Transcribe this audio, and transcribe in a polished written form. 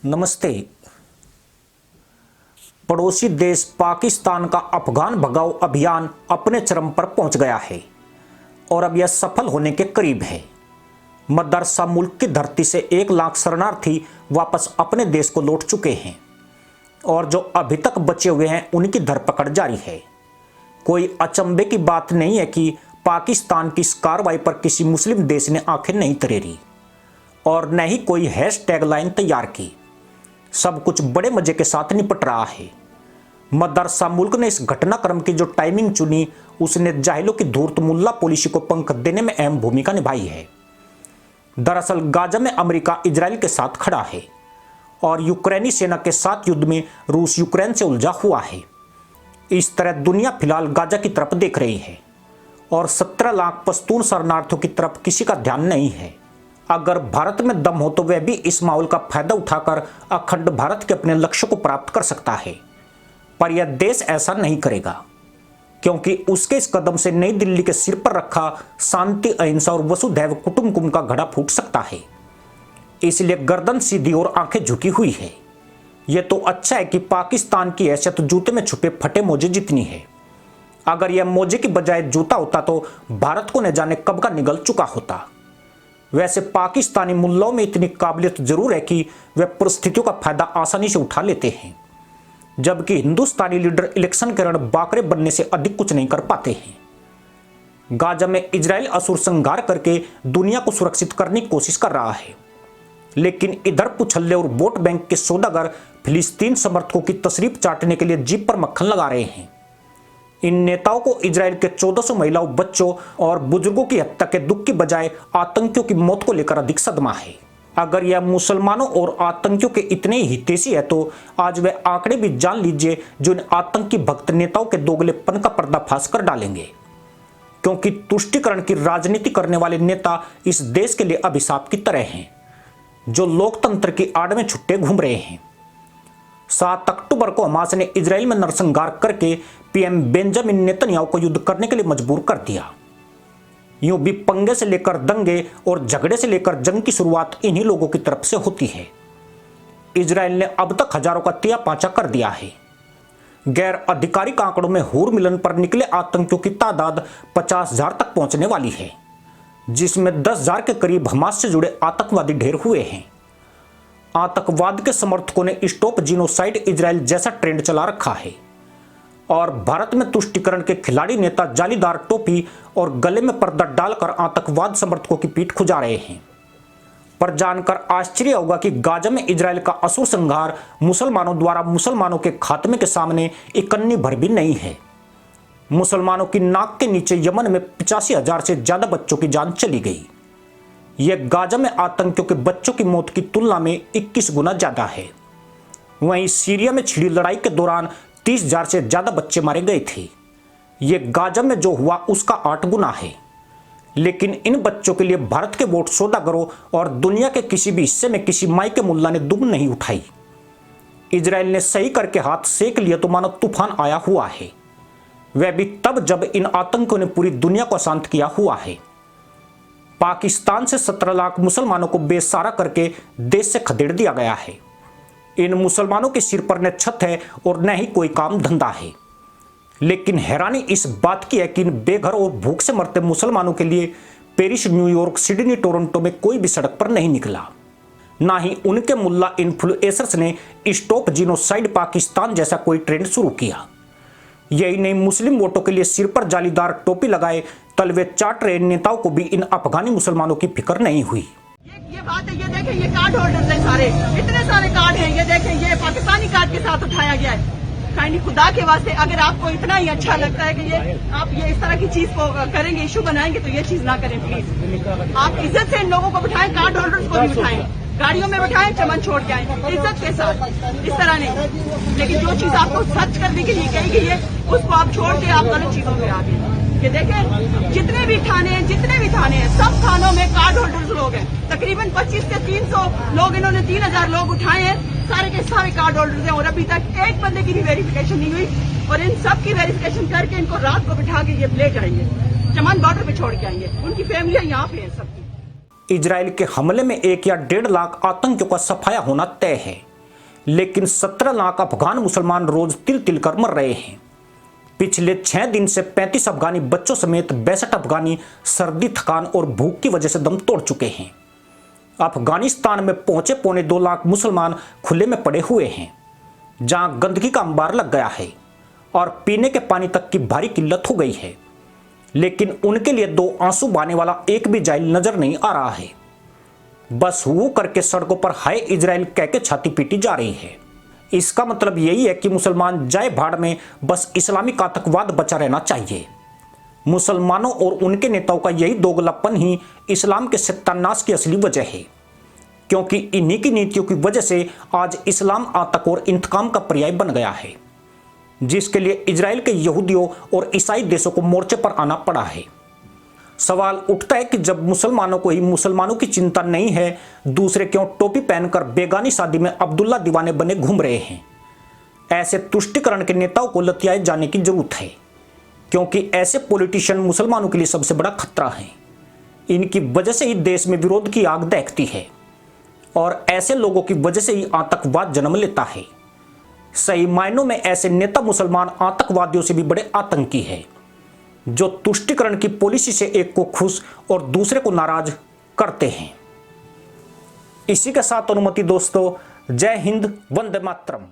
नमस्ते। पड़ोसी देश पाकिस्तान का अफगान भगाओ अभियान अपने चरम पर पहुंच गया है और अब यह सफल होने के करीब है। मदरसा मुल्क की धरती से 1 लाख शरणार्थी वापस अपने देश को लौट चुके हैं और जो अभी तक बचे हुए हैं उनकी धरपकड़ जारी है। कोई अचंभे की बात नहीं है कि पाकिस्तान की इस कार्रवाई पर किसी मुस्लिम देश ने आंखें नहीं तरेरी और न ही कोई हैशटैग लाइन तैयार की। सब कुछ बड़े मजे के साथ निपट रहा है। मदरसा मुल्क ने इस घटनाक्रम की जो टाइमिंग चुनी उसने जाहिलों की धूर्त मुल्ला पॉलिसी को पंख देने में अहम भूमिका निभाई है। दरअसल गाजा में अमेरिका इजराइल के साथ खड़ा है और यूक्रेनी सेना के साथ युद्ध में रूस यूक्रेन से उलझा हुआ है। इस तरह दुनिया फिलहाल गाजा की तरफ देख रही है और 17 लाख पश्तून शरणार्थियों की तरफ किसी का ध्यान नहीं है। अगर भारत में दम हो तो वह भी इस माहौल का फायदा उठाकर अखंड भारत के अपने लक्ष्य को प्राप्त कर सकता है, पर यह देश ऐसा नहीं करेगा क्योंकि उसके इस कदम से नई दिल्ली के सिर पर रखा शांति, अहिंसा और वसुधैव कुटुंबकम का घड़ा फूट सकता है। इसलिए गर्दन सीधी और आंखें झुकी हुई है। यह तो अच्छा है कि पाकिस्तान की हैसियत जूते में छुपे फटे मोजे जितनी है। अगर यह मोजे की बजाय जूता होता तो भारत को न जाने कब का निगल चुका होता। वैसे पाकिस्तानी मुल्लाओं में इतनी काबिलियत जरूर है कि वे परिस्थितियों का फायदा आसानी से उठा लेते हैं, जबकि हिंदुस्तानी लीडर इलेक्शन के रण बाकरे बनने से अधिक कुछ नहीं कर पाते हैं। गाजा में इजराइल असुर संहार करके दुनिया को सुरक्षित करने की कोशिश कर रहा है, लेकिन इधर पुछल्ले और वोट बैंक के सौदागर फिलिस्तीन समर्थकों की तशरीफ चाटने के लिए जीप पर मक्खन लगा रहे हैं। इन नेताओं को इजराइल के 1400 महिलाओं, बच्चों और बुजुर्गों की हत्या के दुख की बजाय आतंकियों की मौत को लेकर अधिक सदमा है। अगर यह मुसलमानों और आतंकियों के इतने ही हितैषी है तो आज वे आंकड़े भी जान लीजिए जो इन आतंकी भक्त नेताओं के दोगलेपन का पर्दाफाश कर डालेंगे, क्योंकि तुष्टीकरण की राजनीति करने वाले नेता इस देश के लिए अभिशाप की तरह हैं, जो लोकतंत्र की आड़ में छुट्टे घूम रहे हैं। 7 अक्टूबर को हमास ने इजराइल में नरसंहार करके पीएम बेंजामिन नेतन्याहू को युद्ध करने के लिए मजबूर कर दिया। यूं भी पंगे से लेकर दंगे और झगड़े से लेकर जंग की शुरुआत इन्हीं लोगों की तरफ से होती है। इजराइल ने अब तक हजारों का तिया पांचा कर दिया है। गैर आधिकारिक आंकड़ों में हूर मिलन पर निकले आतंकियों की तादाद 50,000 तक पहुंचने वाली है, जिसमें 10,000 के करीब हमास से जुड़े आतंकवादी ढेर हुए हैं। आतंकवाद के समर्थकों ने स्टॉप जीनोसाइड इजराइल जैसा ट्रेंड चला रखा है और भारत में तुष्टीकरण के खिलाड़ी नेता जालीदार टोपी और गले में पर्दा डालकर आतंकवाद समर्थकों की पीठ खुजा रहे हैं। पर जानकर आश्चर्य होगा कि गाजा में इजराइल का असुर संहार मुसलमानों द्वारा मुसलमानों के खात्मे के सामने इकन्नी भर भी नहीं है। मुसलमानों की नाक के नीचे यमन में 85,000 से ज्यादा बच्चों की जान चली गई। यह गाजा में आतंकियों के बच्चों की मौत की तुलना में 21 गुना ज्यादा है। वहीं सीरिया में छिड़ी लड़ाई के दौरान 30,000 से ज्यादा बच्चे मारे गए थे। यह गाजा में जो हुआ उसका 8 गुना है। लेकिन इन बच्चों के लिए भारत के वोट सौदागरों और दुनिया के किसी भी हिस्से में किसी माई के मुल्ला ने दुम नहीं उठाई। इजराइल ने सही करके हाथ सेक लिया तो मानो तूफान आया हुआ है, वह भी तब जब इन आतंकियों ने पूरी दुनिया को अशांत किया हुआ है। पाकिस्तान से 17 लाख मुसलमानों को बेसहारा करके देश से खदेड़ दिया गया है। इन मुसलमानों के सिर पर न छत है और न ही कोई काम धंधा है। लेकिन हैरानी इस बात की है कि इन बेघर और भूख से मरते मुसलमानों के लिए पेरिस, न्यूयॉर्क, सिडनी, टोरंटो में कोई भी सड़क पर नहीं निकला। ना ही उनके मुल्ला इन्फ्लुएंसर्स ने स्टॉप जीनोसाइड पाकिस्तान जैसा कोई ट्रेंड शुरू किया। यही नहीं, मुस्लिम वोटों के लिए सिर पर जालीदार टोपी लगाए तलवे चाट रहे नेताओं को भी इन अफगानी मुसलमानों की फिक्र नहीं हुई। ये बात है, ये देखें, ये कार्ड होल्डर्स हैं सारे, इतने सारे कार्ड हैं। ये देखें, ये पाकिस्तानी कार्ड के साथ उठाया गया है। काइंडली खुदा के वास्ते अगर आपको इतना ही अच्छा लगता है कि ये आप ये इस तरह की चीज को करेंगे, इशू बनाएंगे, तो ये चीज ना करें प्लीज। आप इज्जत से इन लोगों को बिठाएं, कार्ड होल्डर्स को भी बिठाएं, गाड़ियों में बिठाएं, चमन छोड़ के आए इज्जत के साथ, इस तरह नहीं। लेकिन जो चीज आपको सच करने के लिए कही गई है उसको आप छोड़ के आप गलत चीजों में आ गए। ये देखें, जितने भी थाने हैं सब थानों में कार्ड होल्डर्स लोग हैं। तकरीबन 25 से 300 लोग, इन्होंने 3,000 लोग उठाए हैं, सारे के सारे कार्ड होल्डर्स हैं और अभी तक एक बंदे की भी वेरिफिकेशन नहीं हुई। और इन सब की वेरिफिकेशन करके इनको रात को बिठा के ये ले जाएंगे, चमन बॉर्डर पे छोड़ के आएंगे। उनकी फैमिलियां यहाँ पे हैं सबकी। इजराइल के हमले में 1 या 1.5 लाख आतंकियों का सफाया होना तय है। लेकिन 17 लाख अफगान मुसलमान रोज तिल तिल कर मर रहे हैं। पिछले 6 दिन से 35 अफगानी बच्चों समेत 62 अफगानी सर्दी, थकान और भूख की वजह से दम तोड़ चुके हैं। अफगानिस्तान में पहुंचे 2.25 लाख मुसलमान खुले में पड़े हुए हैं, जहां गंदगी का अंबार लग गया है और पीने के पानी तक की भारी किल्लत हो गई है। लेकिन उनके लिए 2 आंसू बहाने वाला एक भी जाइल नजर नहीं आ रहा है। बस वो करके सड़कों पर हाय इजराइल कह के छाती पीटी जा रही है। इसका मतलब यही है कि मुसलमान जाए भाड़ में, बस इस्लामिक आतंकवाद बचा रहना चाहिए। मुसलमानों और उनके नेताओं का यही दोगलापन ही इस्लाम के सत्यानाश की असली वजह है, क्योंकि इन्हीं की नीतियों की वजह से आज इस्लाम आतंक और इंतकाम का पर्याय बन गया है, जिसके लिए इजराइल के यहूदियों और ईसाई देशों को मोर्चे पर आना पड़ा है। सवाल उठता है कि जब मुसलमानों को ही मुसलमानों की चिंता नहीं है, दूसरे क्यों टोपी पहनकर बेगानी शादी में अब्दुल्ला दीवाने बने घूम रहे हैं। ऐसे तुष्टिकरण के नेताओं को लतियाए जाने की जरूरत है, क्योंकि ऐसे पॉलिटिशियन मुसलमानों के लिए सबसे बड़ा खतरा है। इनकी वजह से ही देश में विरोध की आग दहकती है और ऐसे लोगों की वजह से ही आतंकवाद जन्म लेता है। सही मायनों में ऐसे नेता मुसलमान आतंकवादियों से भी बड़े आतंकी हैं, जो तुष्टिकरण की पॉलिसी से एक को खुश और दूसरे को नाराज करते हैं। इसी के साथ अनुमति दोस्तों, जय हिंद, वंदे मातरम।